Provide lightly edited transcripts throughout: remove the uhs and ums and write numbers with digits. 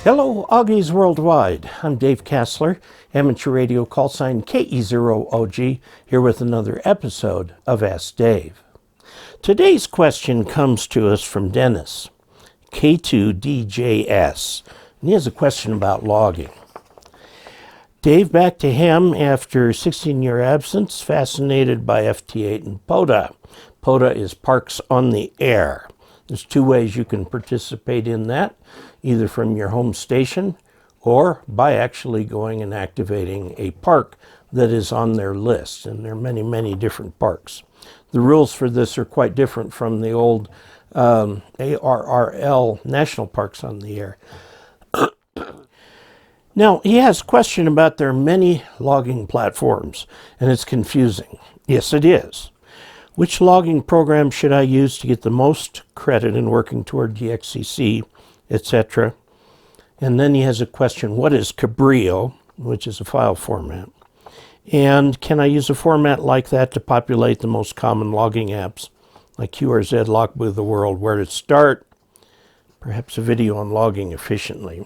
Hello, Augies Worldwide. I'm Dave Kassler, amateur radio call sign KE0OG, here with another episode of Ask Dave. Today's question comes to us from Dennis, K2DJS, and he has a question about logging. Dave, back to him after 16-year absence, fascinated by FT8 and POTA. POTA is Parks on the Air. There's two ways you can participate in that, either from your home station or by actually going and activating a park that is on their list. And there are many, many different parks. The rules for this are quite different from the old ARRL National Parks on the Air. Now, he has a question about there are many logging platforms, and it's confusing. Yes, it is. Which logging program should I use to get the most credit in working toward DXCC, etc.? And then he has a question, what is Cabrillo, which is a file format? And can I use a format like that to populate the most common logging apps, like QRZ, Logbook of the World? Where to start? Perhaps a video on logging efficiently.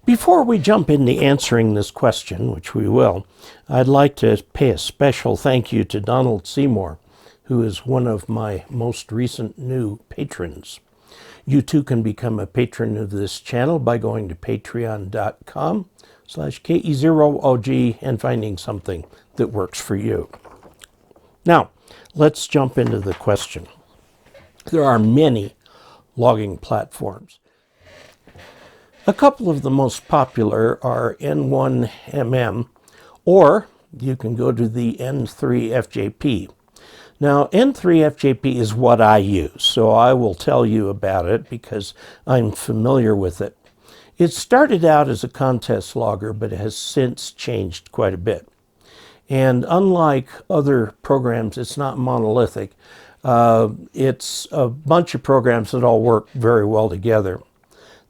Before we jump into answering this question, which we will, I'd like to pay a special thank you to Donald Seymour, who is one of my most recent new patrons. You too can become a patron of this channel by going to patreon.com/KE0OG and finding something that works for you. Now, let's jump into the question. There are many logging platforms. A couple of the most popular are N1MM, or you can go to the N3FJP. Now, N3FJP is what I use, so I will tell you about it because I'm familiar with it. It started out as a contest logger, but it has since changed quite a bit. And unlike other programs, it's not monolithic. It's a bunch of programs that all work very well together.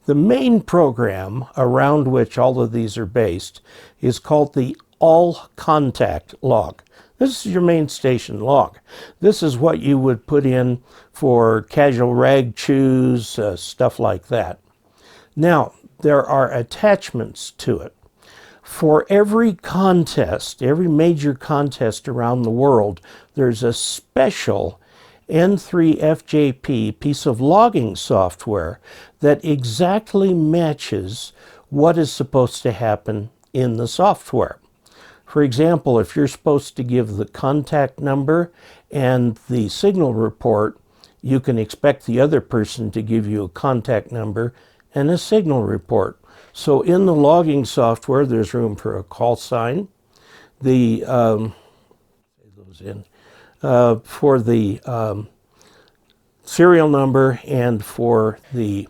The main program around which all of these are based is called the All Contact log. This is your main station log. This is what you would put in for casual rag chews, stuff like that. Now, there are attachments to it. For every contest, every major contest around the world, there's a special N3FJP piece of logging software that exactly matches what is supposed to happen in the software. For example, if you're supposed to give the contact number and the signal report, you can expect the other person to give you a contact number and a signal report. So in the logging software, there's room for a call sign, for the serial number, and for the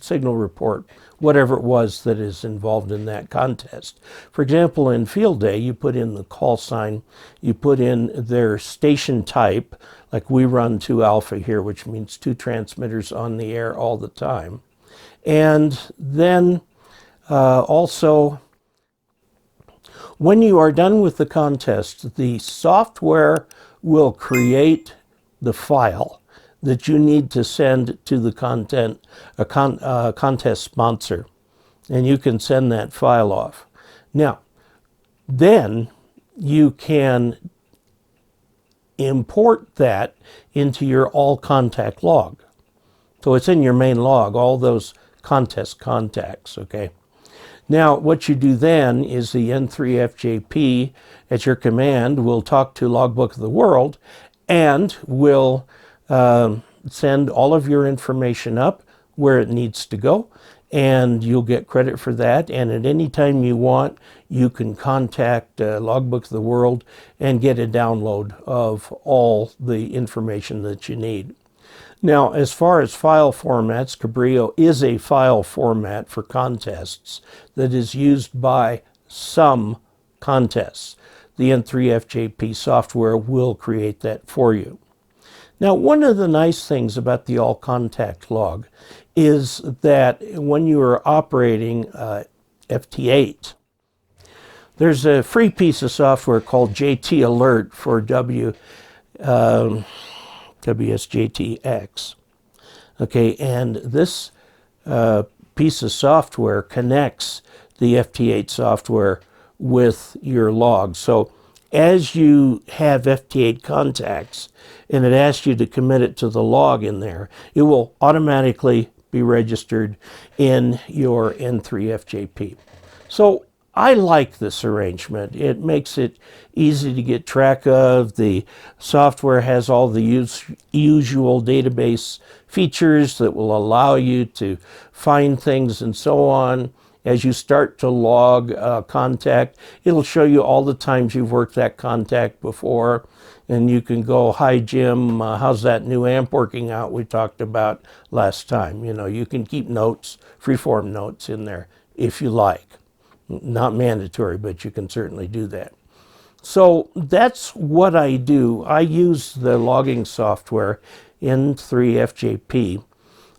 signal report, whatever it was that is involved in that contest. For example, in field day, you put in the call sign, you put in their station type, like we run 2 alpha here, which means 2 transmitters on the air all the time. And then also, when you are done with the contest, the software will create the file that you need to send to the contest sponsor, and you can send that file off. Now, then you can import that into your all contact log. So it's in your main log, all those contest contacts, okay? Now, what you do then is the N3FJP at your command will talk to Logbook of the World and will send all of your information up where it needs to go, and you'll get credit for that. And at any time you want, you can contact Logbook of the World and get a download of all the information that you need. Now, as far as file formats, Cabrillo is a file format for contests that is used by some contests. The N3FJP software will create that for you. Now, one of the nice things about the all contact log is that when you are operating FT8, there's a free piece of software called JT Alert for WSJTX. Okay, and this piece of software connects the FT8 software with your log. So as you have FT8 contacts and it asks you to commit it to the log in there, it will automatically be registered in your N3FJP. So I like this arrangement. It makes it easy to get track of. The software has all the usual database features that will allow you to find things and so on. As you start to log contact, it'll show you all the times you've worked that contact before. And you can go, hi Jim, how's that new amp working out we talked about last time? You know, you can keep notes, freeform notes in there if you like. Not mandatory, but you can certainly do that. So that's what I do. I use the logging software N3FJP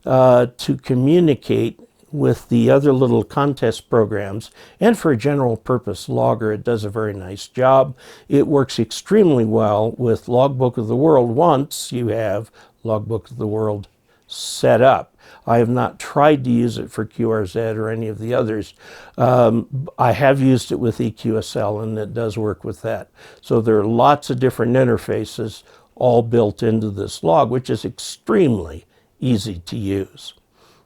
to communicate with the other little contest programs, and for a general purpose logger, it does a very nice job. It works extremely well with Logbook of the World once you have Logbook of the World set up. I have not tried to use it for QRZ or any of the others. I have used it with EQSL, and it does work with that. So there are lots of different interfaces all built into this log, which is extremely easy to use.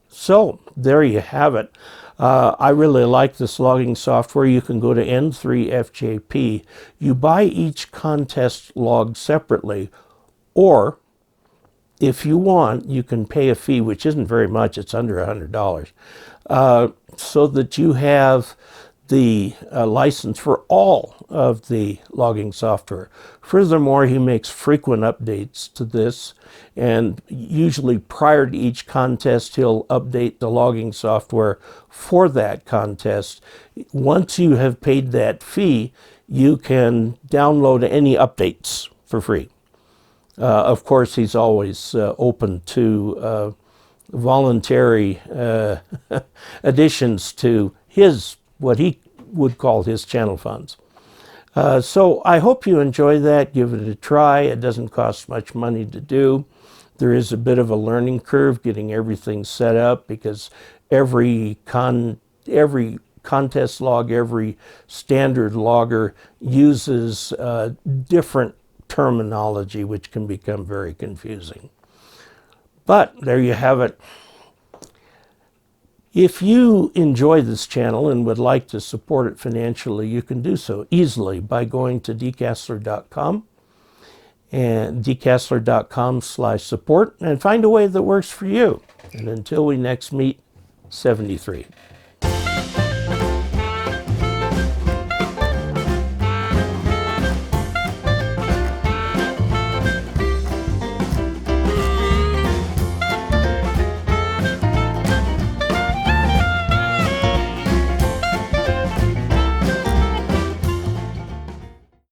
So there you have it. I really like this logging software. You can go to N3FJP. You buy each contest log separately, or if you want, you can pay a fee, which isn't very much. It's under $100, so that you have the license for all of the logging software. Furthermore, he makes frequent updates to this, and usually prior to each contest, he'll update the logging software for that contest. Once you have paid that fee, you can download any updates for free. Of course, he's always open to voluntary additions to his, what he would call his channel funds. So I hope you enjoy that. Give it a try. It doesn't cost much money to do. There is a bit of a learning curve getting everything set up, because every contest log, every standard logger uses different terminology, which can become very confusing. But there you have it. If you enjoy this channel and would like to support it financially, you can do so easily by going to dcasler.com and dcasler.com/support and find a way that works for you. And until we next meet, 73.